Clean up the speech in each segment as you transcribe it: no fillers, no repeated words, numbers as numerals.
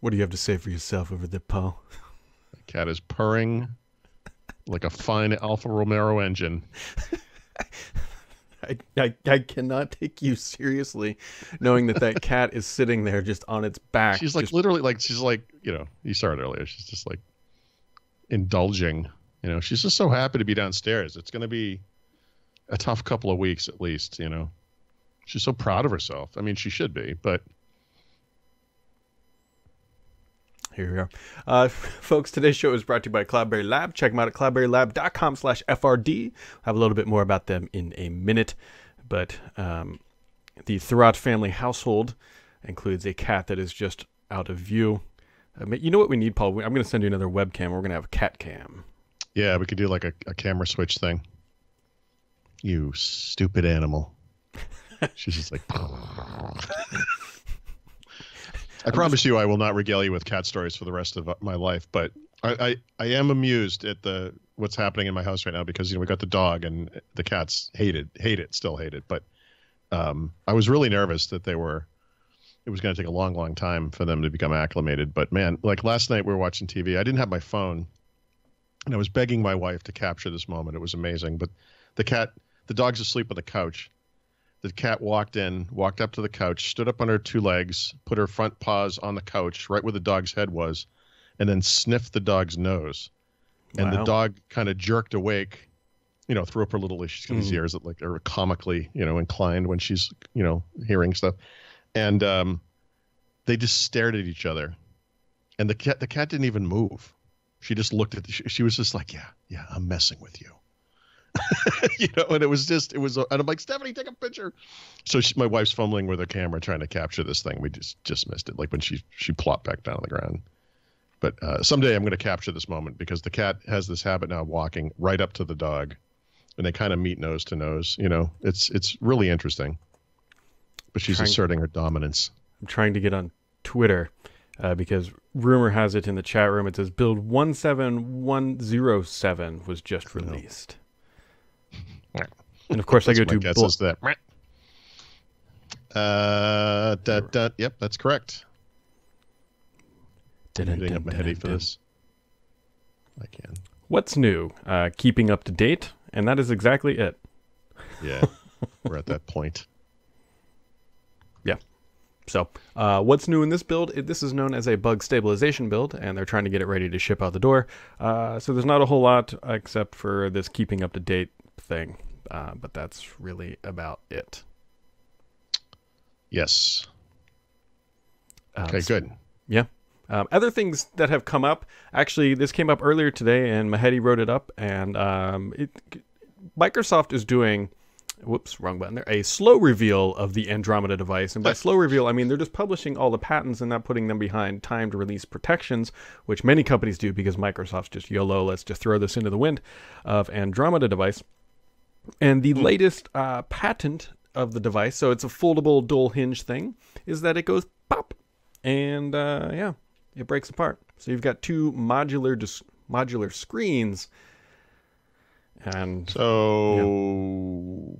What do you have to say for yourself over there, Paul? The cat is purring like a fine Alfa Romeo engine. I cannot take you seriously knowing that cat is sitting there just on its back. She's like just, literally like, she's like, you saw it earlier. She's just like indulging, she's just so happy to be downstairs. It's going to be a tough couple of weeks at least, She's so proud of herself. I mean, she should be, but. Here we are. Folks, today's show is brought to you by Cloudberry Lab. Check them out at cloudberrylab.com/FRD. I'll have a little bit more about them in a minute. But the Thurrott family household includes a cat that is just out of view. You know what we need, Paul? I'm going to send you another webcam. We're going to have a cat cam. Yeah, we could do like a camera switch thing. You stupid animal. She's just like... I promise you I will not regale you with cat stories for the rest of my life, but I am amused at what's happening in my house right now because, we got the dog and the cats still hate it. But I was really nervous that it was going to take a long, long time for them to become acclimated. But man, like last night we were watching TV. I didn't have my phone and I was begging my wife to capture this moment. It was amazing. But the dog's asleep on the couch. The cat walked up to the couch, stood up on her two legs, put her front paws on the couch right where the dog's head was, and then sniffed the dog's nose. And the dog kind of jerked awake, threw up her little, she's got these ears that like are comically, inclined when she's, hearing stuff. And they just stared at each other. And the cat didn't even move. She just looked at she was just like, yeah, I'm messing with you. And and I'm like, Stephanie, take a picture. So my wife's fumbling with her camera trying to capture this thing. We just missed it. Like when she plopped back down on the ground. But someday I'm going to capture this moment because the cat has this habit now of walking right up to the dog and they kind of meet nose to nose. It's really interesting, but she's asserting her dominance. I'm trying to get on Twitter because rumor has it in the chat room, it says build 17107 was just released. And of course, I go to guess is that. Yep, that's correct. I'm getting up my heady for this. I can. What's new? Keeping up to date, and that is exactly it. Yeah, we're at that point. Yeah. So, what's new in this build? This is known as a bug stabilization build, and they're trying to get it ready to ship out the door. So there's not a whole lot except for this keeping up to date thing. But that's really about it. Yes. Okay, good. Yeah. Other things that have come up, actually, this came up earlier today, and Mahedi wrote it up, and Microsoft is doing, whoops, wrong button there, a slow reveal of the Andromeda device. And by slow reveal, I mean they're just publishing all the patents and not putting them behind timed release protections, which many companies do because Microsoft's just YOLO, let's just throw this into the wind of Andromeda device. And the latest patent of the device, so it's a foldable dual hinge thing, is that it goes pop, and it breaks apart. So you've got two modular screens. And so,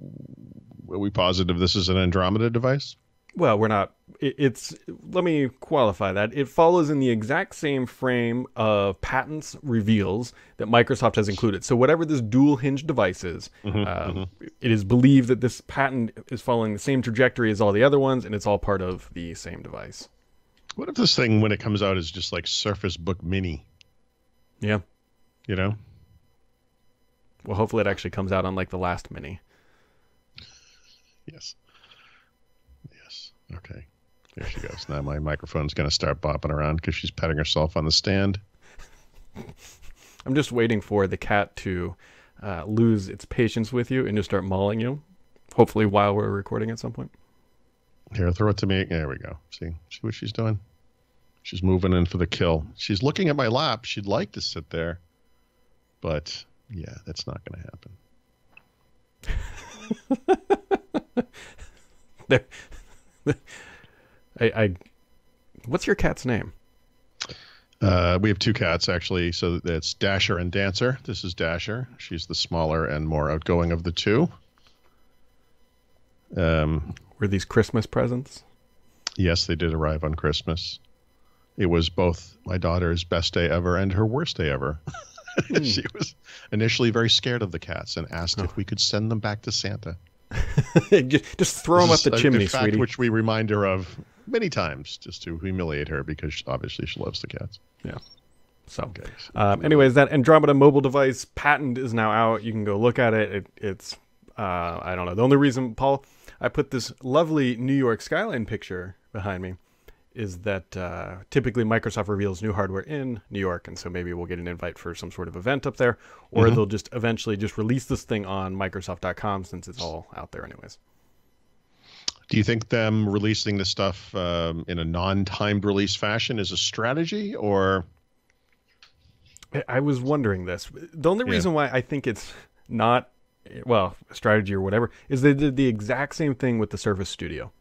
are we positive this is an Andromeda device? Well, we're not. Let me qualify that. It follows in the exact same frame of patents reveals that Microsoft has included. So whatever this dual hinge device is, it is believed that this patent is following the same trajectory as all the other ones, and it's all part of the same device. What if this thing, when it comes out, is just like Surface Book Mini? Yeah. Well, hopefully it actually comes out on like the last Mini. Yes. Okay. There she goes. Now my microphone's going to start bopping around because she's petting herself on the stand. I'm just waiting for the cat to lose its patience with you and just start mauling you. Hopefully while we're recording at some point. Here, throw it to me. There we go. See what she's doing? She's moving in for the kill. She's looking at my lap. She'd like to sit there. But, yeah, that's not going to happen. What's your cat's name? We have two cats, actually. So it's Dasher and Dancer. This is Dasher. She's the smaller and more outgoing of the two. Were these Christmas presents? Yes, they did arrive on Christmas. it was both my daughter's best day ever and her worst day ever. She was initially very scared of the cats and asked if we could send them back to Santa. just throw them up the chimney, a fact sweetie. Which we remind her of many times, just to humiliate her, because obviously she loves the cats. Yeah. So, Okay. anyways, that Andromeda mobile device patent is now out. You can go look at it. It's I don't know. The only reason, Paul, I put this lovely New York skyline picture behind me is that typically Microsoft reveals new hardware in New York, and so maybe we'll get an invite for some sort of event up there, or they'll just eventually just release this thing on Microsoft.com since it's all out there anyways. Do you think them releasing this stuff in a non-timed release fashion is a strategy, or? I was wondering this. The only reason why I think it's not, well, a strategy or whatever, is they did the exact same thing with the Surface Studio.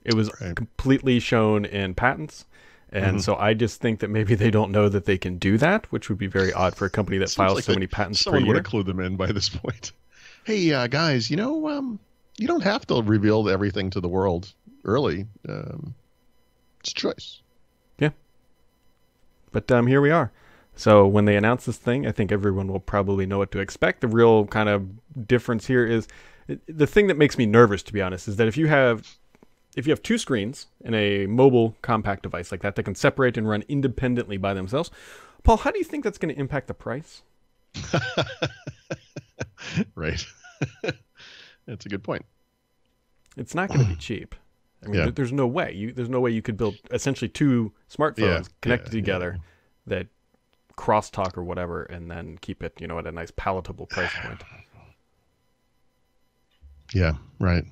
It was completely shown in patents. And so I just think that maybe they don't know that they can do that, which would be very odd for a company that files so many patents per year. Someone would have clued them in by this point. Hey, guys, you don't have to reveal everything to the world early. It's a choice. Yeah. But here we are. So when they announce this thing, I think everyone will probably know what to expect. The real kind of difference here is the thing that makes me nervous, to be honest, is that if you have two screens in a mobile compact device like that can separate and run independently by themselves, Paul, how do you think that's going to impact the price? Right. That's a good point. It's not going to be cheap. I mean, there's no way. There's no way you could build essentially two smartphones connected together that crosstalk or whatever, and then keep it, at a nice palatable price point. Yeah, right.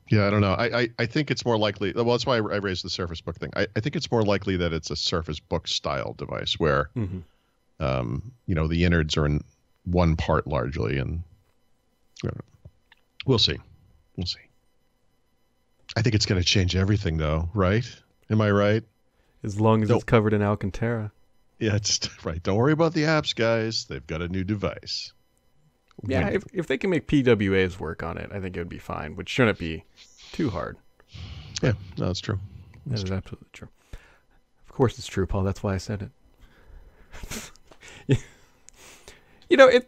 Yeah, I don't know. I think it's more likely. Well, that's why I raised the Surface Book thing. I think it's more likely that it's a Surface Book style device where, the innards are in one part largely, and we'll see. We'll see. I think it's going to change everything, though, right? Am I right? As long as it's covered in Alcantara. Yeah, it's right. Don't worry about the apps, guys. They've got a new device. Yeah, if they can make PWAs work on it, I think it would be fine, which shouldn't be too hard. Yeah, no, that's true. That is absolutely true. Of course it's true, Paul. That's why I said it.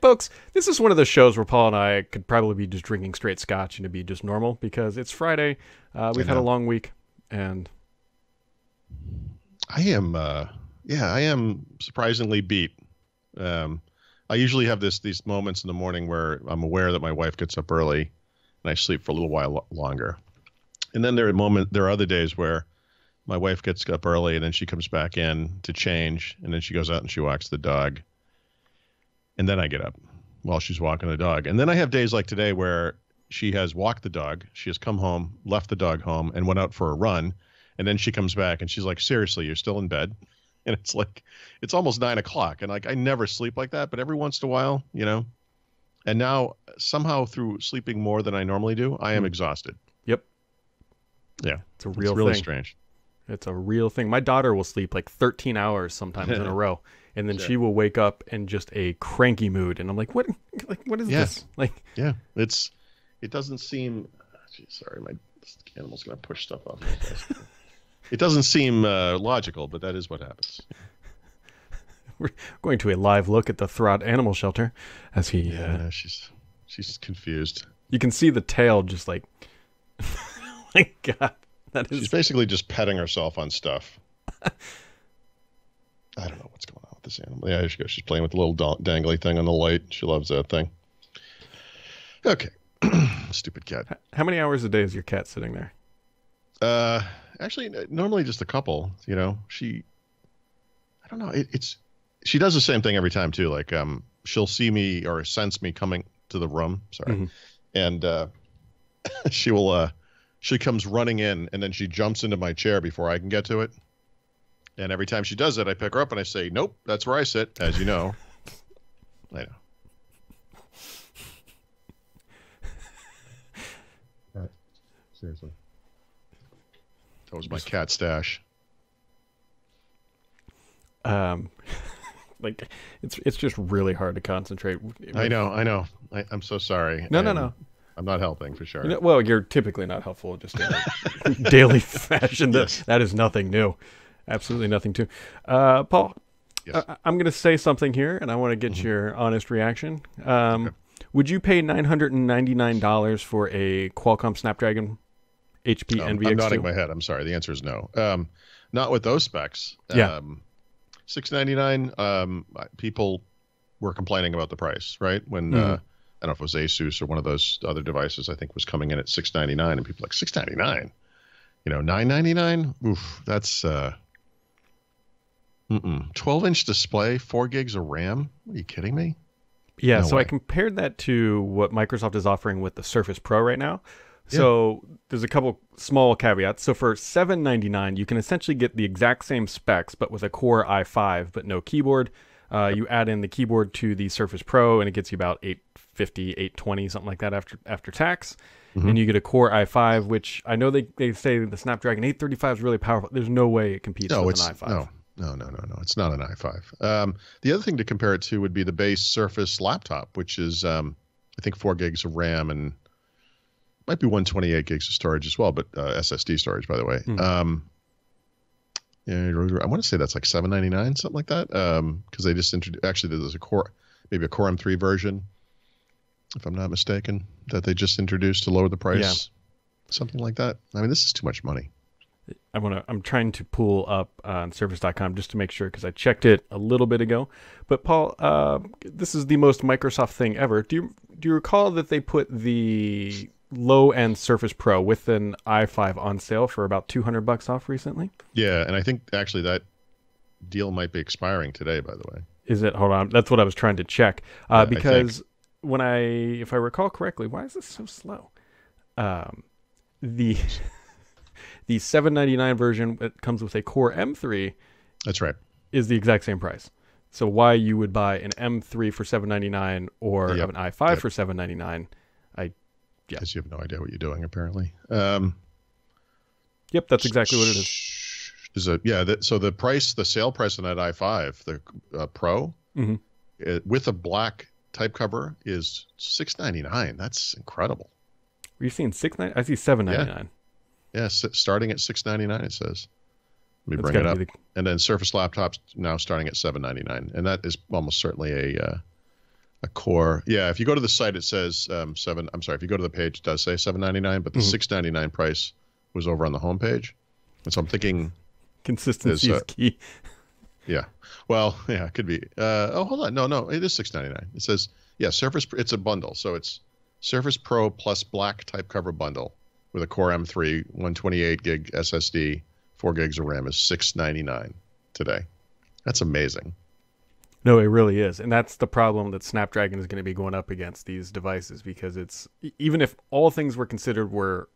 Folks, this is one of those shows where Paul and I could probably be just drinking straight scotch and it'd be just normal because it's Friday. We've had a long week, and I am surprisingly beat. I usually have these moments in the morning where I'm aware that my wife gets up early and I sleep for a little while longer. And then there are other days where my wife gets up early and then she comes back in to change, and then she goes out and she walks the dog. And then I get up while she's walking the dog. And then I have days like today where she has walked the dog, she has come home, left the dog home, and went out for a run. And then she comes back and she's like, seriously, you're still in bed? And it's like, it's almost 9 o'clock. And I never sleep like that, but every once in a while, and now somehow through sleeping more than I normally do, I am exhausted. Yep. Yeah. It's a real really thing. Strange. It's a real thing. My daughter will sleep like 13 hours sometimes in a row. And then she will wake up in just a cranky mood. And I'm like, what is this? Yeah. It doesn't seem, sorry, my animal's going to push stuff off. It doesn't seem logical, but that is what happens. We're going to a live look at the Throt Animal Shelter as he. Yeah, she's confused. You can see the tail just like. My God, that is. She's basically just petting herself on stuff. I don't know what's going on with this animal. Yeah, there she goes. She's playing with the little dangly thing on the light. She loves that thing. Okay, stupid cat. How many hours a day is your cat sitting there? Actually, normally just a couple. I don't know. She does the same thing every time too. Like, she'll see me or sense me coming to the room. Sorry, and she comes running in, and then she jumps into my chair before I can get to it. And every time she does that, I pick her up and I say, "Nope, that's where I sit." As you know, I know. Seriously. That was my cat stash. It's just really hard to concentrate. I know. I'm so sorry. No. I'm not helping for sure. Well, you're typically not helpful just in a daily fashion. Yes. That is nothing new. Absolutely nothing new. Paul, Yes. I'm going to say something here, and I want to get your honest reaction. Okay. Would you pay $999 for a Qualcomm Snapdragon HP NVX2? I'm nodding my head. I'm sorry. The answer is no. Not with those specs. Yeah. $699. People were complaining about the price, right? When I don't know if it was Asus or one of those other devices, I think was coming in at $699, and people were like $699. $999. Oof, that's 12-inch display, 4 gigs of RAM. Are you kidding me? Yeah, No so way. I compared that to what Microsoft is offering with the Surface Pro right now. So there's a couple small caveats. So for $799, you can essentially get the exact same specs, but with a Core i5, but no keyboard. You add in the keyboard to the Surface Pro, and it gets you about $850, $820, something like that after tax. And you get a Core i5, which I know they say the Snapdragon 835 is really powerful. There's no way it competes with an i5. No. It's not an i5. The other thing to compare it to would be the base Surface laptop, which is, I think, 4 gigs of RAM and might be 128 gigs of storage as well, but SSD storage, by the way. I want to say that's like $799, something like that, because they just introduced. Actually, there's maybe a Core M3 version, if I'm not mistaken, that they just introduced to lower the price. Yeah. Something like that. I mean, this is too much money. I'm trying to pull up on Surface.com just to make sure, because I checked it a little bit ago. But Paul, this is the most Microsoft thing ever. Do you recall that they put the low-end Surface Pro with an i5 on sale for about $200 off recently? Yeah, and I think actually that deal might be expiring today, by the way. Is it? Hold on. That's what I was trying to check. Because if I recall correctly, why is this so slow? The $799 version that comes with a Core M3. That's right. Is the exact same price. So why you would buy an M3 for $799 or an i5 for $799? Guess you have no idea what you're doing, apparently. Yep, that's exactly what it is. So the sale price on that i5, the Pro, with a black type cover is $699. That's incredible. Are you seeing $699? I see $799. Yeah, starting at $699, it says. Let me bring it up. And then Surface laptops now starting at $799, and that is almost certainly a Core. Yeah, if you go to the site, it says I'm sorry. If you go to the page, it does say $799, but the $699 price was over on the homepage, and so I'm thinking consistency is key. Yeah. Well, yeah, it could be. Hold on. No, it is $699. It says Surface. It's a bundle, so it's Surface Pro plus black type cover bundle with a Core M3, 128 gig SSD, 4 gigs of RAM is $699 today. That's amazing. No, it really is. And that's the problem that Snapdragon is going to be going up against these devices, because it's, even if all things were considered were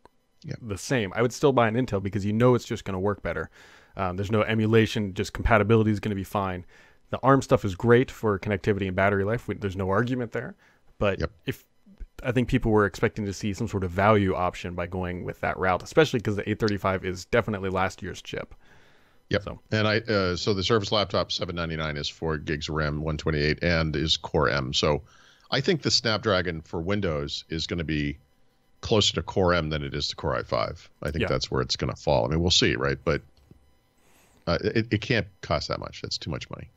the same, I would still buy an Intel because it's just going to work better. There's no emulation, just compatibility is going to be fine. The ARM stuff is great for connectivity and battery life. There's no argument there. But I think people were expecting to see some sort of value option by going with that route, especially because the 835 is definitely last year's chip. Yep. So. And so the Surface laptop $799 is 4 gigs of RAM, 128, and is Core M. So I think the Snapdragon for Windows is going to be closer to Core M than it is to Core i5. I think that's where it's going to fall. I mean, we'll see, right? But it can't cost that much. That's too much money.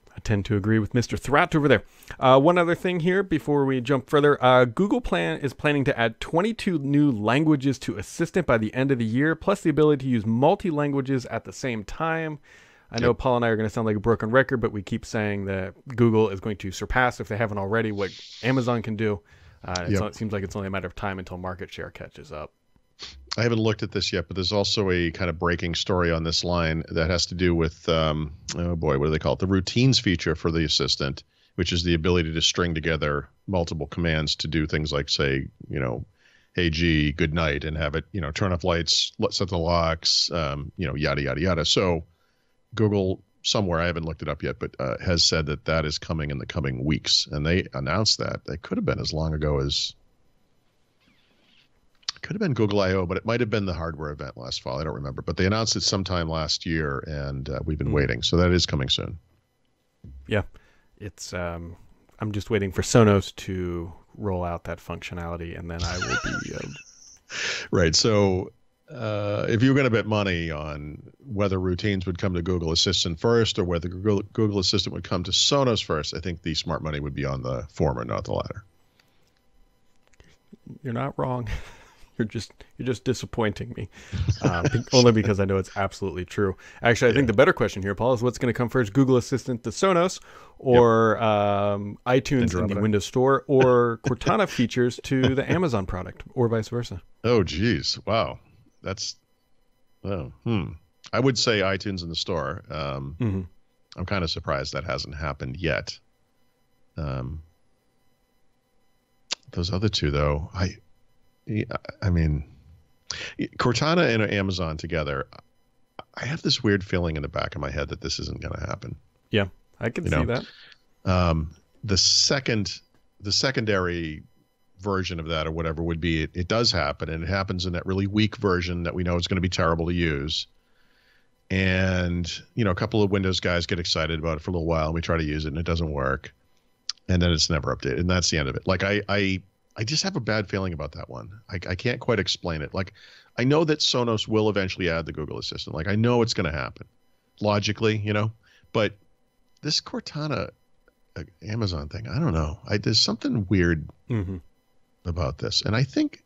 I tend to agree with Mr. Thrat over there. One other thing here before we jump further. Google is planning to add 22 new languages to Assistant by the end of the year, plus the ability to use multi-languages at the same time. I know Paul and I are going to sound like a broken record, but we keep saying that Google is going to surpass, if they haven't already, what Amazon can do. It seems like it's only a matter of time until market share catches up. I haven't looked at this yet, but there's also a kind of breaking story on this line that has to do with, what do they call it? The routines feature for the Assistant, which is the ability to string together multiple commands to do things like, say, hey, G, good night, and have it, turn off lights, set the locks, yada, yada, yada. So Google somewhere, I haven't looked it up yet, but has said that is coming in the coming weeks. And they announced that. They could have been as long ago as... Could have been Google I/O, but it might have been the hardware event last fall. I don't remember, but they announced it sometime last year, and we've been waiting. So that is coming soon. Yeah, it's. I'm just waiting for Sonos to roll out that functionality, and then I will be Right. So if you were going to bet money on whether routines would come to Google Assistant first or whether Google Assistant would come to Sonos first, I think the smart money would be on the former, not the latter. You're not wrong. You're just disappointing me, only because I know it's absolutely true. Actually, I think the better question here, Paul, is what's going to come first: Google Assistant to Sonos, or iTunes Andromeda. in the Windows Store, or Cortana features to the Amazon product, or vice versa. Oh, geez, wow, that's I would say iTunes in the store. I'm kind of surprised that hasn't happened yet. Those other two, though, I mean, Cortana and Amazon together, I have this weird feeling in the back of my head that this isn't going to happen. Yeah, I can see that. The secondary version of that or whatever would be it does happen, and it happens in that really weak version that we know is going to be terrible to use. And, a couple of Windows guys get excited about it for a little while, and we try to use it, and it doesn't work. And then it's never updated, and that's the end of it. Like, I just have a bad feeling about that one. I can't quite explain it. Like, I know that Sonos will eventually add the Google Assistant. Like, I know it's going to happen logically, but this Cortana Amazon thing, I don't know. There's something weird about this. And I think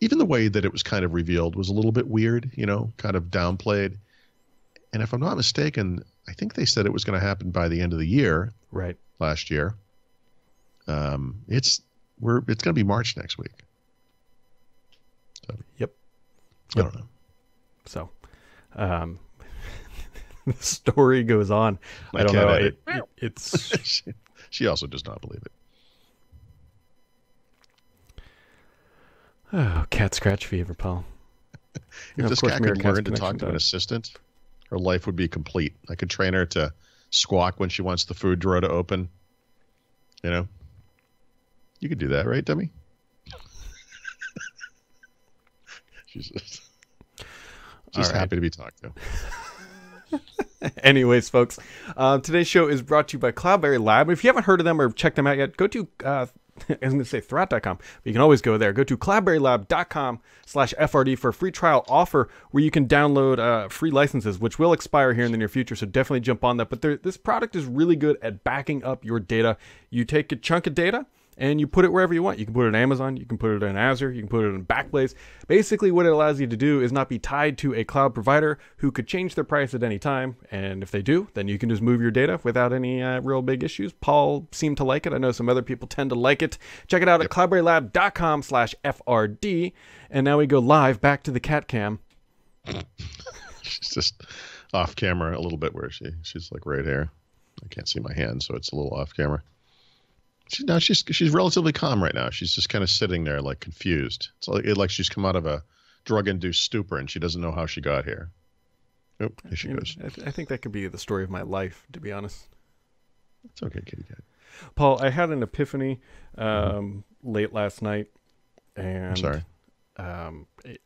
even the way that it was kind of revealed was a little bit weird, kind of downplayed. And if I'm not mistaken, I think they said it was going to happen by the end of the year. Right. Last year. It's going to be March next week. So, Yep. I don't know. So, the story goes on. I don't know. It's she also does not believe it. Oh, cat scratch fever, Paul. If this cat could learn to talk to an assistant, her life would be complete. I could train her to squawk when she wants the food drawer to open. You could do that, right, Demi? She's just happy to be talked to. Anyways, folks, today's show is brought to you by Cloudberry Lab. If you haven't heard of them or checked them out yet, go to I was going to say Thurrott.com, but you can always go there. Go to cloudberrylab.com/FRD for a free trial offer where you can download free licenses, which will expire here in the near future, so definitely jump on that. But this product is really good at backing up your data. You take a chunk of data and you put it wherever you want. You can put it in Amazon, you can put it in Azure, you can put it in Backblaze. Basically, what it allows you to do is not be tied to a cloud provider who could change their price at any time. And if they do, then you can just move your data without any real big issues. Paul seemed to like it. I know some other people tend to like it. Check it out at cloudberrylab.com/FRD. And now we go live back to the cat cam. She's just off camera a little bit where she's like right here. I can't see my hand, so it's a little off camera. She's relatively calm right now. She's just kind of sitting there like confused. It's like she's come out of a drug-induced stupor and she doesn't know how she got here. Oh, here she goes. I think that could be the story of my life, to be honest. It's okay, kitty cat. Paul, I had an epiphany late last night, and I'm sorry.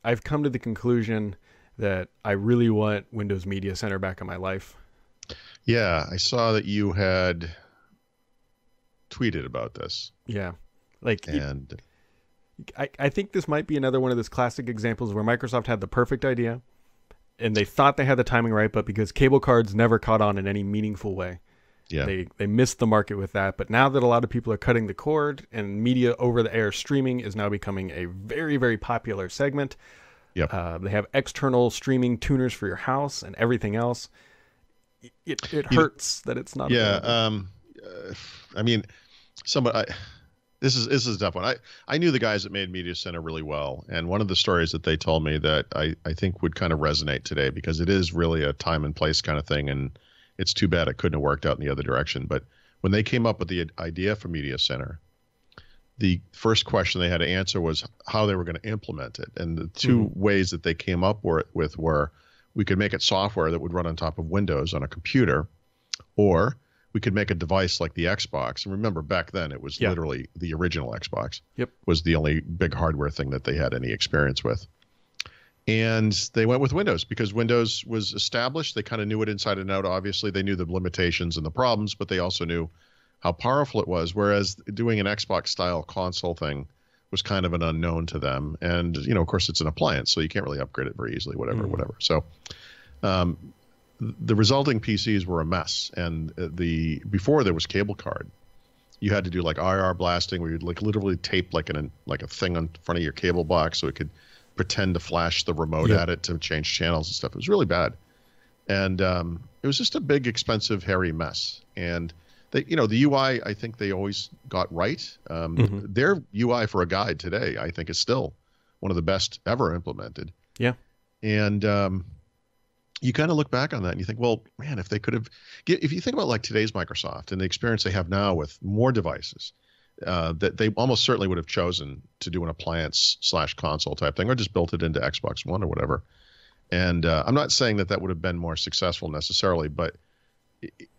I've come to the conclusion that I really want Windows Media Center back in my life. Yeah, I saw that you had tweeted about this. Yeah. I think this might be another one of those classic examples where Microsoft had the perfect idea and they thought they had the timing right, but because cable cards never caught on in any meaningful way, they missed the market with that. But now that a lot of people are cutting the cord and media over the air streaming is now becoming a very, very popular segment. Yep. They have external streaming tuners for your house and everything else. It hurts that it's not. Yeah. I mean, this is a tough one. I knew the guys that made Media Center really well, and one of the stories that they told me that I think would kind of resonate today, because it is really a time and place kind of thing, and it's too bad it couldn't have worked out in the other direction. But when they came up with the idea for Media Center, the first question they had to answer was how they were going to implement it, and the two ways that they came up with were we could make it software that would run on top of Windows on a computer, or we could make a device like the Xbox. And remember, back then, it was literally the original Xbox. Yep. Was the only big hardware thing that they had any experience with. And they went with Windows because Windows was established. They kind of knew it inside and out. Obviously, they knew the limitations and the problems, but they also knew how powerful it was. Whereas doing an Xbox style console thing was kind of an unknown to them. And, of course it's an appliance, so you can't really upgrade it very easily, whatever. So, the resulting PCs were a mess. And before there was cable card, you had to do like IR blasting, where you'd like literally tape like a thing on front of your cable box so it could pretend to flash the remote at it to change channels and stuff. It was really bad. And it was just a big, expensive, hairy mess. And they, the UI, I think they always got right. Their UI for a guide today, I think, is still one of the best ever implemented. Yeah. And you kind of look back on that and you think, well, man, if they could have, if you think about like today's Microsoft and the experience they have now with more devices, that they almost certainly would have chosen to do an appliance/console type thing, or just built it into Xbox One or whatever. And I'm not saying that would have been more successful necessarily, but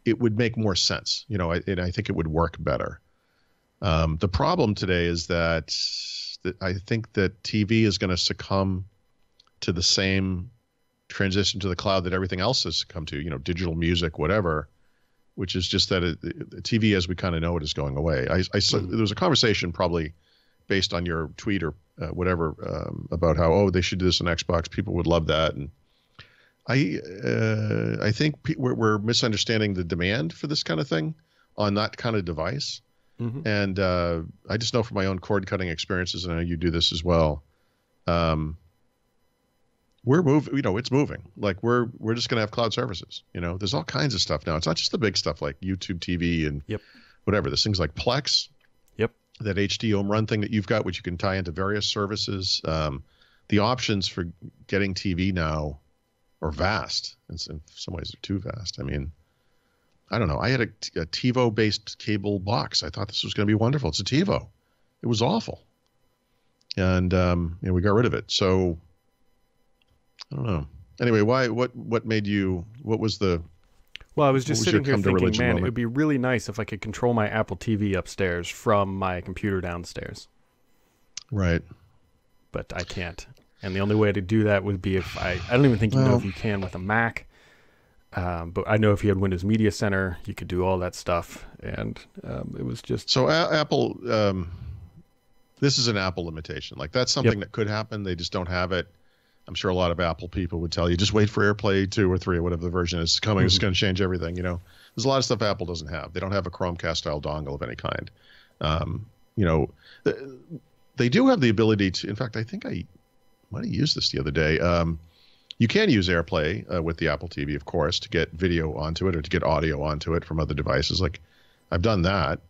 it would make more sense, and I think it would work better. The problem today is that I think that TV is going to succumb to the same transition to the cloud that everything else has succumbed to, digital music, whatever, which is just that TV as we kind of know it is going away. There was a conversation probably based on your tweet or whatever about how, they should do this on Xbox. People would love that. And I think we're misunderstanding the demand for this kind of thing on that kind of device. And I just know from my own cord cutting experiences, and I know you do this as well. We're moving, it's moving. Like we're just going to have cloud services. There's all kinds of stuff now. It's not just the big stuff like YouTube TV and whatever. There's things like Plex, that HD home run thing that you've got, which you can tie into various services. The options for getting TV now are vast. In some ways, they're too vast. I mean, I don't know. I had a TiVo-based cable box. I thought this was going to be wonderful. It's a TiVo. It was awful. And we got rid of it. So I don't know. Anyway, what made you, what was the... Well, I was just sitting here thinking, man, it would be really nice if I could control my Apple TV upstairs from my computer downstairs. Right. But I can't. And the only way to do that would be if I don't even think you know if you can with a Mac. But I know if you had Windows Media Center, you could do all that stuff. And it was just... So Apple, this is an Apple limitation. Like that's something that could happen. They just don't have it. I'm sure a lot of Apple people would tell you, just wait for AirPlay 2 or 3 or whatever the version is coming. It's going to change everything. There's a lot of stuff Apple doesn't have. They don't have a Chromecast style dongle of any kind. They do have the ability to, in fact, I think I might have used this the other day. You can use AirPlay with the Apple TV, of course, to get video onto it or to get audio onto it from other devices. Like I've done that.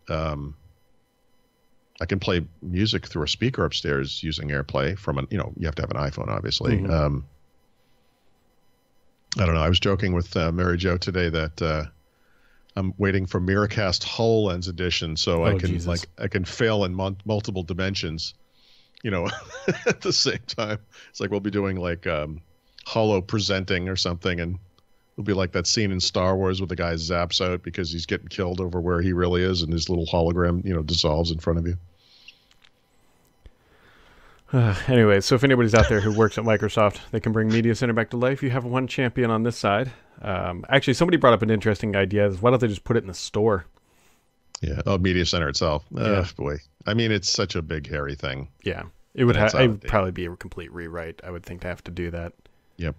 I can play music through a speaker upstairs using AirPlay from you have to have an iPhone, obviously. I don't know. I was joking with Mary Jo today that I'm waiting for Miracast HoloLens edition so I can fail in multiple dimensions, at the same time. It's like we'll be doing like holo presenting or something, and it'll be like that scene in Star Wars where the guy zaps out because he's getting killed over where he really is, and his little hologram, dissolves in front of you. Anyway, so if anybody's out there who works at Microsoft, they can bring Media Center back to life. You have one champion on this side. Actually, somebody brought up an interesting idea. Why don't they just put it in the store? Yeah. Oh, Media Center itself. Boy. I mean, it's such a big, hairy thing. Yeah. It would probably be a complete rewrite, I would think, to have to do that. Yep.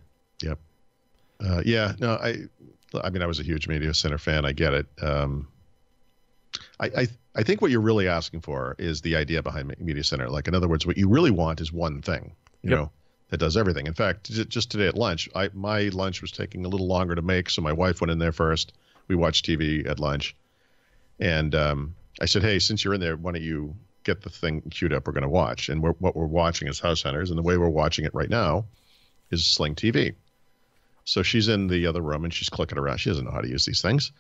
Yeah. No, I mean, I was a huge Media Center fan. I get it. I think what you're really asking for is the idea behind Media Center. Like, in other words, what you really want is one thing, you know, that does everything. In fact, just today at lunch, my lunch was taking a little longer to make, so my wife went in there first. We watched TV at lunch. And I said, hey, since you're in there, why don't you get the thing queued up we're going to watch? And what we're watching is House Hunters, and the way we're watching it right now is Sling TV. So she's in the other room, and she's clicking around. She doesn't know how to use these things.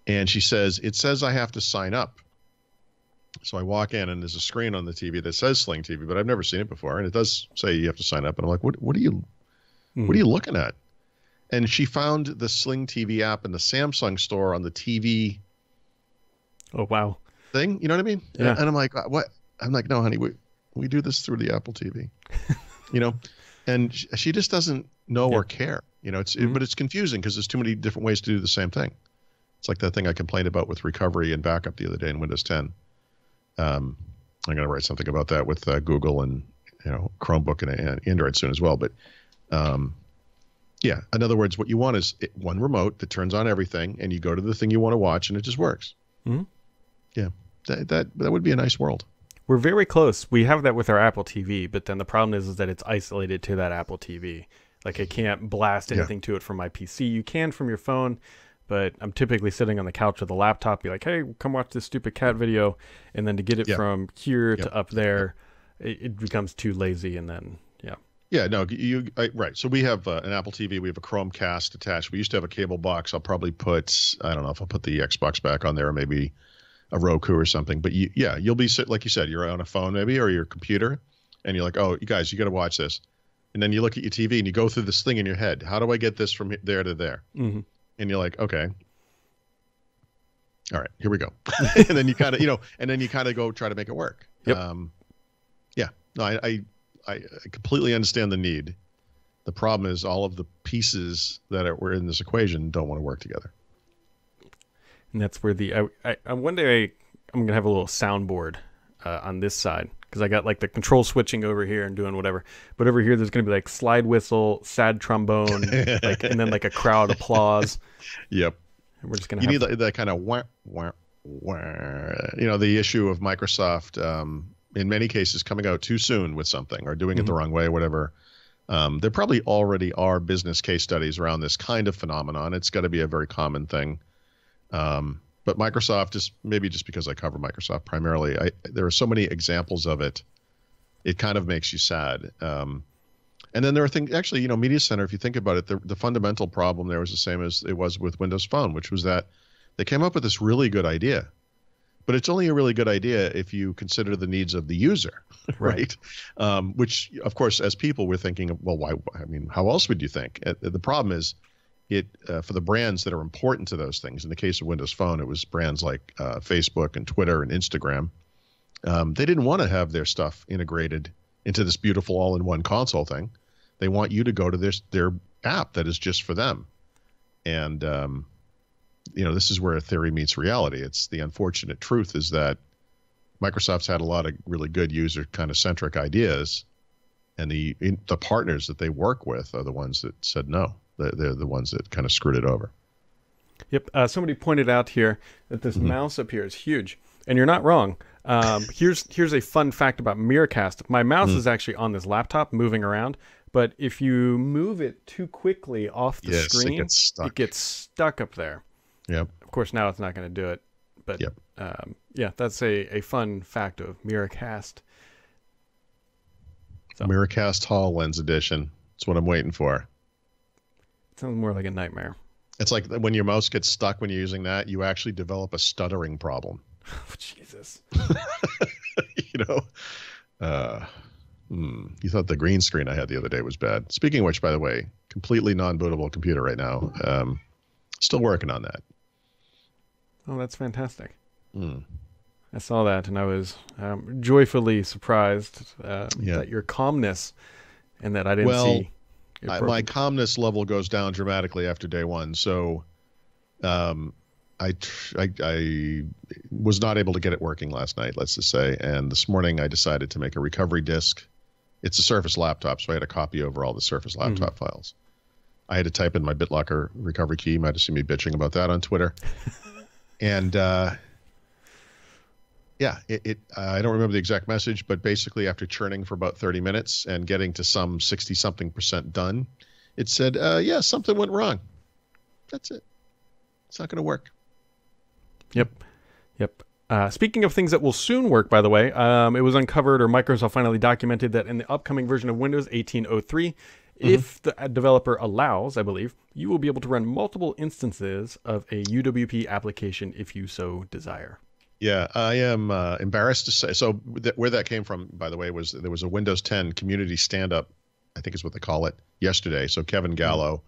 And she says, it says I have to sign up. So I walk in, and there's a screen on the TV that says Sling TV, but I've never seen it before. And it does say you have to sign up. And I'm like, what are you looking at? And she found the Sling TV app in the Samsung store on the TV. Oh, wow. Thing. You know what I mean? Yeah. And I'm like, what? I'm like, no, honey, we do this through the Apple TV, and she just doesn't know or care, but it's confusing because there's too many different ways to do the same thing. It's like that thing I complained about with recovery and backup the other day in Windows 10. I'm going to write something about that with Google and Chromebook and Android soon as well. But yeah, in other words, what you want is one remote that turns on everything, and you go to the thing you want to watch, and it just works. Mm-hmm. Yeah, that would be a nice world. We're very close. We have that with our Apple TV, but then the problem is that it's isolated to that Apple TV. Like I can't blast anything to it from my PC. You can from your phone, but I'm typically sitting on the couch with a laptop, be like, hey, come watch this stupid cat video. And then to get it from here to up there, it becomes too lazy. And then, Yeah, no, right. So we have an Apple TV. We have a Chromecast attached. We used to have a cable box. I'll probably I don't know if I'll put the Xbox back on there, or maybe a Roku or something. But you'll be, like you said, you're on a phone maybe, or your computer, and you're like, oh, you guys, you got to watch this. And then you look at your TV and you go through this thing in your head. How do I get this from there to there? Mm-hmm. And you're like, okay, all right, here we go. And then you kind of, go try to make it work. Yep. No, I completely understand the need. The problem is all of the pieces that were in this equation don't want to work together. And that's where one day I'm going to have a little soundboard on this side, because I got like the control switching over here and doing whatever. But over here, there's going to be like slide whistle, sad trombone, and then like a crowd applause. Yep. And we're just going to need that kind of wah, wah, wah. The issue of Microsoft, in many cases, coming out too soon with something or doing it the wrong way, whatever. There probably already are business case studies around this kind of phenomenon. It's got to be a very common thing. But Microsoft, just because I cover Microsoft primarily, there are so many examples of it. It kind of makes you sad. And then there are things, actually, Media Center, if you think about it, the fundamental problem there was the same as it was with Windows Phone, which was that they came up with this really good idea. But it's only a really good idea if you consider the needs of the user, right? Which, of course, as people, we're thinking, well, why? I mean, how else would you think? The problem is, for the brands that are important to those things. In the case of Windows Phone, it was brands like Facebook and Twitter and Instagram. They didn't want to have their stuff integrated into this beautiful all-in-one console thing. They want you to go to their app that is just for them. And this is where theory meets reality. It's the unfortunate truth is that Microsoft's had a lot of really good user kind of centric ideas, and the partners that they work with are the ones that said no. They're the ones that kind of screwed it over. Yep. Somebody pointed out here that this mouse up here is huge, and you're not wrong. Here's a fun fact about Miracast. My mouse is actually on this laptop moving around, but if you move it too quickly off the screen, it gets stuck up there. Yep. Of course, now it's not going to do it, but that's a fun fact of Miracast. So. Miracast HoloLens edition. That's what I'm waiting for. It sounds more like a nightmare. It's like when your mouse gets stuck when you're using that, you actually develop a stuttering problem. Oh, Jesus. You thought the green screen I had the other day was bad. Speaking of which, by the way, completely non-bootable computer right now. Still working on that. Oh, that's fantastic. I saw that, and I was joyfully surprised that your calmness and that I didn't see. My calmness level goes down dramatically after day one. So I was not able to get it working last night, let's just say. And this morning I decided to make a recovery disk. It's a Surface laptop, so I had to copy over all the Surface laptop files. I had to type in my BitLocker recovery key. You might have seen me bitching about that on Twitter. And I don't remember the exact message, but basically after churning for about 30 minutes and getting to some 60-something% done, it said, something went wrong. That's it. It's not going to work. Yep. Speaking of things that will soon work, by the way, it was uncovered, or Microsoft finally documented, that in the upcoming version of Windows 18.03, if the developer allows, I believe, you will be able to run multiple instances of a UWP application if you so desire. Yeah, I am embarrassed to say. So where that came from, by the way, was there was a Windows 10 community stand-up, I think is what they call it, yesterday. So Kevin Gallo,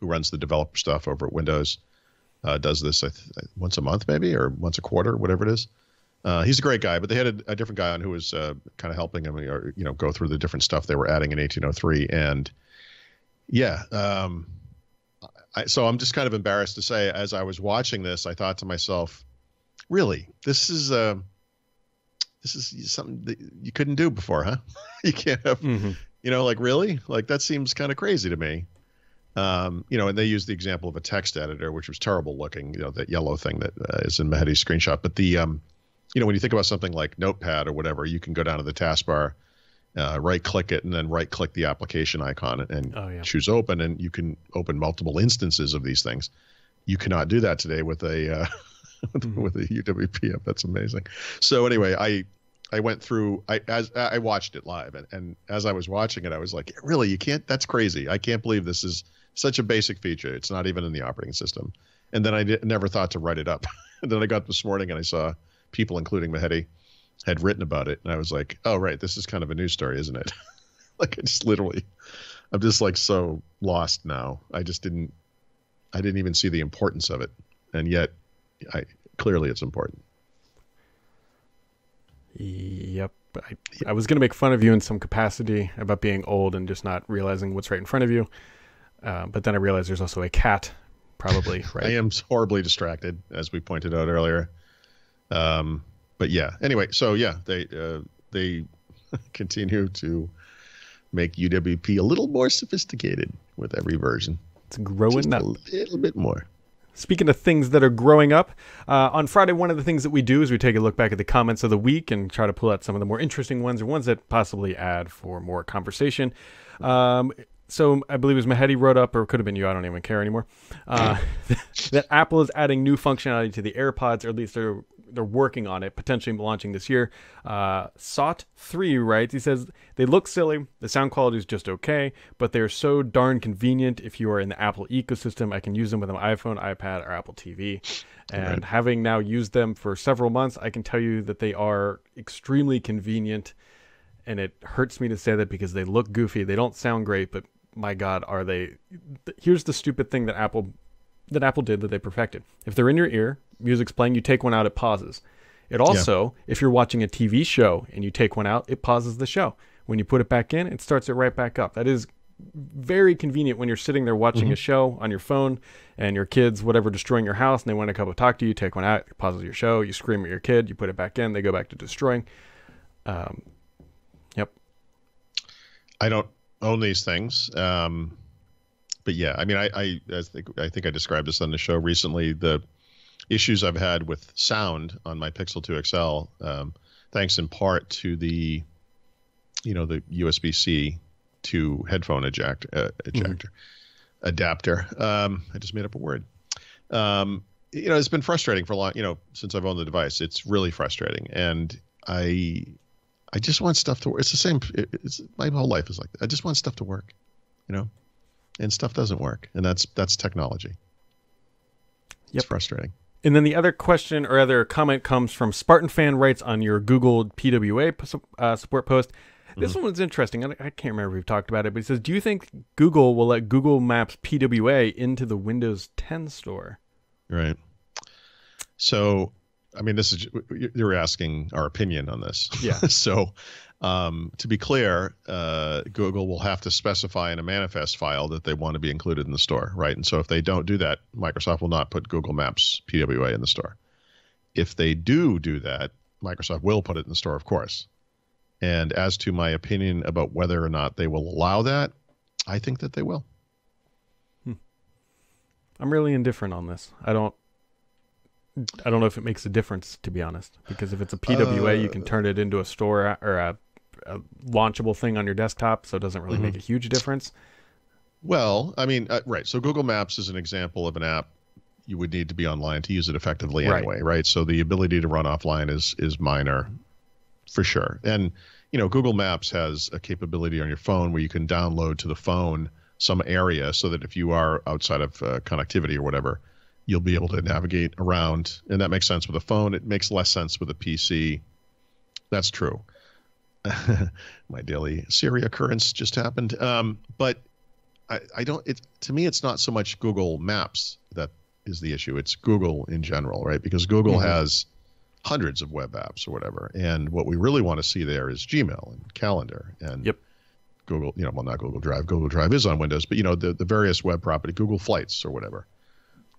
who runs the developer stuff over at Windows, does this once a month maybe, or once a quarter, whatever it is. He's a great guy, but they had a different guy on who was kind of helping him, or go through the different stuff they were adding in 1803. And So I'm just kind of embarrassed to say, as I was watching this, I thought to myself, really, this is something that you couldn't do before, huh? You can't have, like, really? Like, that seems kind of crazy to me. And they used the example of a text editor, which was terrible looking, that yellow thing that is in Mehdi's screenshot. But when you think about something like Notepad or whatever, you can go down to the taskbar, right click it, and then right click the application icon and choose open, and you can open multiple instances of these things. You cannot do that today with a with a UWP app. That's amazing. So anyway, I went through, as I watched it live, and as I was watching it, I was like, really, you can't, that's crazy. I can't believe this is such a basic feature. It's not even in the operating system. And then I never thought to write it up. And then I got this morning and I saw people, including Mehdi, had written about it. And I was like, oh, right, this is kind of a news story, isn't it? Like, I'm just like so lost now. I didn't even see the importance of it. And yet, clearly it's important. Yep. I was going to make fun of you in some capacity about being old and just not realizing what's right in front of you. But then I realized there's also a cat, probably, right? I am horribly distracted, as we pointed out earlier. But yeah, anyway, so yeah, they continue to make UWP a little more sophisticated with every version. It's growing up. A little bit more. Speaking of things that are growing up, on Friday, one of the ththings that we do is we take a look back at the comments of the week and try to pull out some of the more interesting ones or ones that possibly add for more conversation. So I believe it was Mehdi wrote up, or it could have been you, I don't even care anymore, that Apple is adding new functionality to the AirPods, or at least they're working on it, potentially launching this year. Sot3 writes, he says, they look silly, the sound quality is just okay, but they're so darn convenient if you are in the Apple ecosystem. I can use them with an iPhone, iPad, or Apple TV. And having now used them for several months, I can tell you that they are extremely convenient. And it hurts me to say that because they look goofy. They don't sound great, but my God, are they... Here's the stupid thing that Apple did that they perfected. If they're in your ear, music's playing, you take one out, it pauses. It also, if you're watching a TV show and you take one out, it pauses the show. When you put it back in, it starts it right back up. That is very convenient when you're sitting there watching a show on your phone and your kids, whatever, destroying your house, and they want to come and talk to you, take one out, it pauses your show, you scream at your kid, you put it back in, they go back to destroying. Yep. I don't own these things. But yeah, I mean, I think I described this on the show recently. The issues I've had with sound on my Pixel 2 XL, thanks in part to the USB-C to headphone adapter. I just made up a word. It's been frustrating for a long, since I've owned the device. It's really frustrating, and I just want stuff to work. It's the same. My whole life is like that. I just want stuff to work, and stuff doesn't work, and that's technology. It's frustrating. And then the other question or other comment comes from Spartan Fan, writes on your Google PWA support post. This one was interesting. I can't remember if we've talked about it, but he says, do you think Google will let Google Maps PWA into the Windows 10 store? Right. So, I mean, you're asking our opinion on this. Yeah. So, to be clear, Google will have to specify in a manifest file that they want to be included in the store, right? And so if they don't do that, Microsoft will not put Google Maps PWA in the store. If they do that, Microsoft will put it in the store, of course. And as to my opinion about whether or not they will allow that, I think that they will. I'm really indifferent on this. I don't know if it makes a difference, to be honest, because if it's a PWA, you can turn it into a store or a launchable thing on your desktop, so it doesn't really make a huge difference. Well, I mean, right. So Google Maps is an example of an app you would need to be online to use it effectively anyway, right? So the ability to run offline is minor, for sure. And Google Maps has a capability on your phone where you can download to the phone some area so that if you are outside of connectivity or whatever, you'll be able to navigate around. And that makes sense with a phone. It makes less sense with a PC. That's true. My daily Siri occurrence just happened. But I don't, to me, it's not so much Google Maps that is the issue. It's Google in general, right? Because Google has hundreds of web apps or whatever. And what we really want to see there is Gmail and Calendar and Google, well, not Google Drive. Google Drive is on Windows, but the various web property, Google Flights or whatever.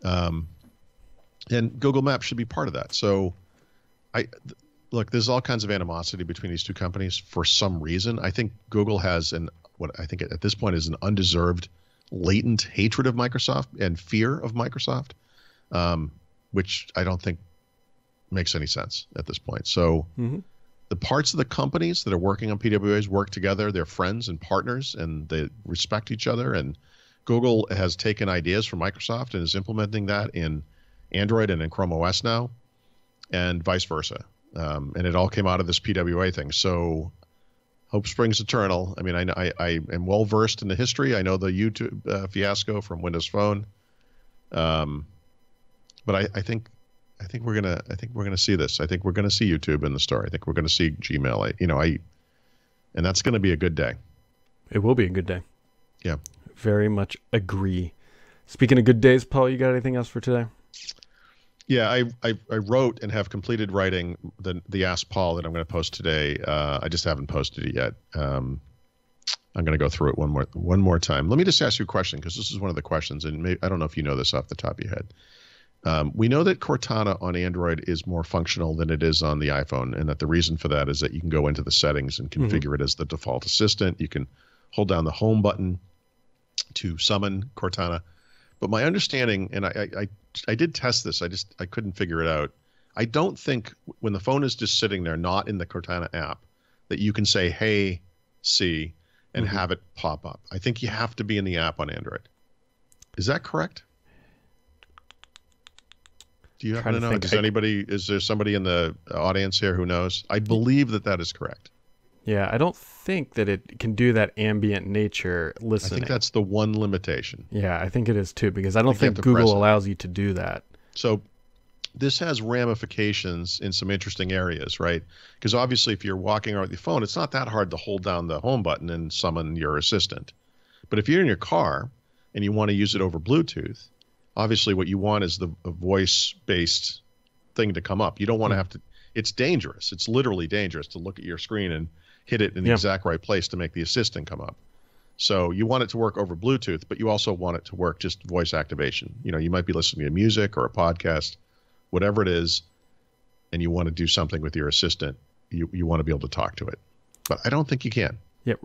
And Google Maps should be part of that. So look, there's all kinds of animosity between these two companies for some reason. I think Google has what I think at this point is an undeserved latent hatred of Microsoft and fear of Microsoft, which I don't think makes any sense at this point. So the parts of the companies that are working on PWAs work together. They're friends and partners, and they respect each other. And Google has taken ideas from Microsoft and is implementing that in Android and in Chrome OS now, and vice versa. And it all came out of this PWA thing. So hope springs eternal. I mean, I am well versed in the history. I know the YouTube fiasco from Windows Phone. But I think we're gonna see this. I think we're gonna see YouTube in the story. I think we're gonna see Gmail. And that's gonna be a good day. It will be a good day. Yeah. Very much agree. Speaking of good days, Paul, you got anything else for today? Yeah, I wrote and have completed writing the Ask Paul that I'm going to post today. I just haven't posted it yet. I'm going to go through it one more time. Let me just ask you a question, because this is one of the questions, and I don't know if you know this off the top of your head. We know that Cortana on Android is more functional than it is on the iPhone, and that the reason for that is that you can go into the settings and configure it as the default assistant. You can hold down the home button to summon Cortana. But my understanding, and I did test this, I couldn't figure it out. I don't think when the phone is just sitting there, not in the Cortana app, that you can say, "Hey, see," and have it pop up. I think you have to be in the app on Android. Is that correct? Do you happen to know? Is there somebody in the audience here who knows? I believe that is correct. Yeah, I don't think that it can do that ambient nature listening. I think that's the one limitation. Yeah, I think it is too, because I don't think Google allows you to do that. So this has ramifications in some interesting areas, right? Because obviously if you're walking around with your phone, it's not that hard to hold down the home button and summon your assistant. But if you're in your car and you want to use it over Bluetooth, obviously what you want is a voice-based thing to come up. You don't want to have to, it's dangerous. It's literally dangerous to look at your screen and hit it in the exact right place to make the assistant come up. So you want it to work over Bluetooth, but you also want it to work just voice activation. You might be listening to music or a podcast, whatever it is, and you want to do something with your assistant. You want to be able to talk to it. But I don't think you can. Yeah,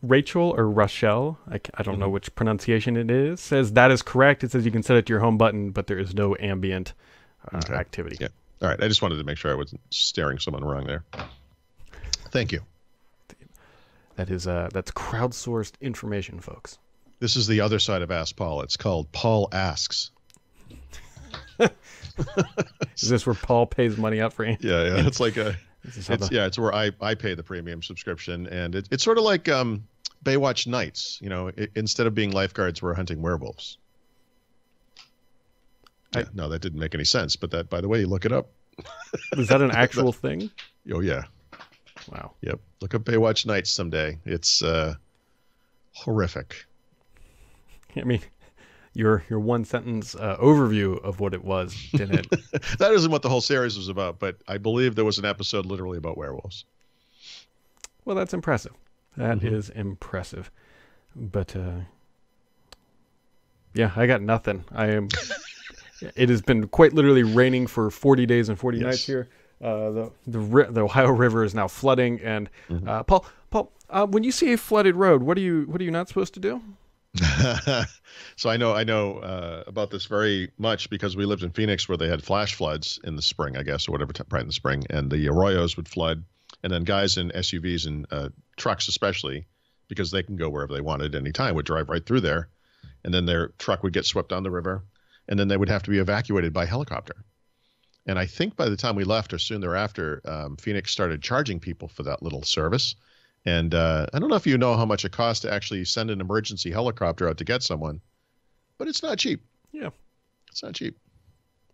Rachel or Rochelle, I don't know which pronunciation it is, says that is correct. It says you can set it to your home button, but there is no ambient activity. Yeah. All right. I just wanted to make sure I wasn't staring someone wrong there. Thank you. That's crowdsourced information, folks. This is the other side of Ask Paul. It's called Paul Asks. Is this where Paul pays money out for? Yeah. It's like it's where I pay the premium subscrition, and it's sort of like Baywatch Nights. Instead of being lifeguards, we're hunting werewolves. No, that didn't make any sense. But that, by the way, look it up. Is that an actual thing? Oh yeah. Wow. Yep. Look up Baywatch Nights someday. It's horrific. I mean, your one sentence overview of what it was didn't. That isn't what the whole series was about, but I believe there was an episode literally about werewolves. Well, that's impressive. That is impressive. But yeah, I got nothing. It has been quite literally raining for 40 days and 40 nights here. The Ohio River is now flooding, and Paul, when you see a flooded road, what are you not supposed to do? So I know about this very much because we lived in Phoenix where they had flash floods in the spring, I guess, or whatever, right in the spring, and the arroyos would flood, and then guys in SUVs and trucks especially, because they can go wherever they wanted at any time, would drive right through there, and then their truck would get swept down the river, and then they would have to be evacuated by helicopter. And I think by the time we left or soon thereafter, Phoenix started charging people for that little service. And I don't know if you know how much it costs to actually send an emergency helicopter out to get someone, but it's not cheap. Yeah. It's not cheap.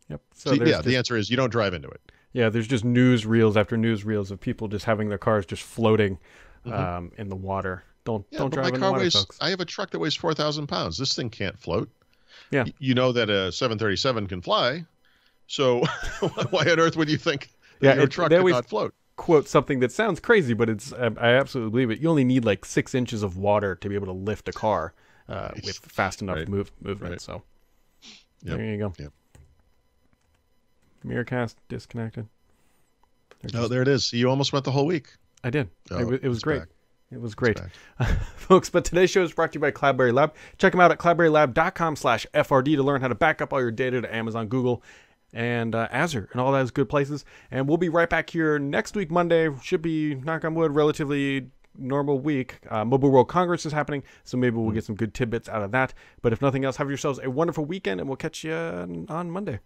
Yep. So the answer is you don't drive into it. Yeah, there's just newsreels after newsreels of people just having their cars just floating in the water. Don't drive in the water, folks. I have a truck that weighs 4,000 pounds. This thing can't float. Yeah. You know that a 737 can fly. So why on earth would you think that your truck could not float? quote something that sounds crazy, but it's I absolutely believe it. You only need like 6 inches of water to be able to lift a car with fast enough movement. Right. So there you go. Yep. Miracast disconnected. Oh, there it is. You almost went the whole week. I did. It was great. Back. It was great. Folks, but today's show is brought to you by Cloudberry Lab. Check them out at cloudberrylab.com/FRD to learn how to back up all your data to Amazon, Google, and Azure, and all those good places. And we'll be right back here next week, Monday. Should be, knock on wood, relatively normal week. Mobile World Congress is happening, so maybe we'll get some good tidbits out of that. But if nothing else, have yourselves a wonderful weekend, and we'll catch you on Monday.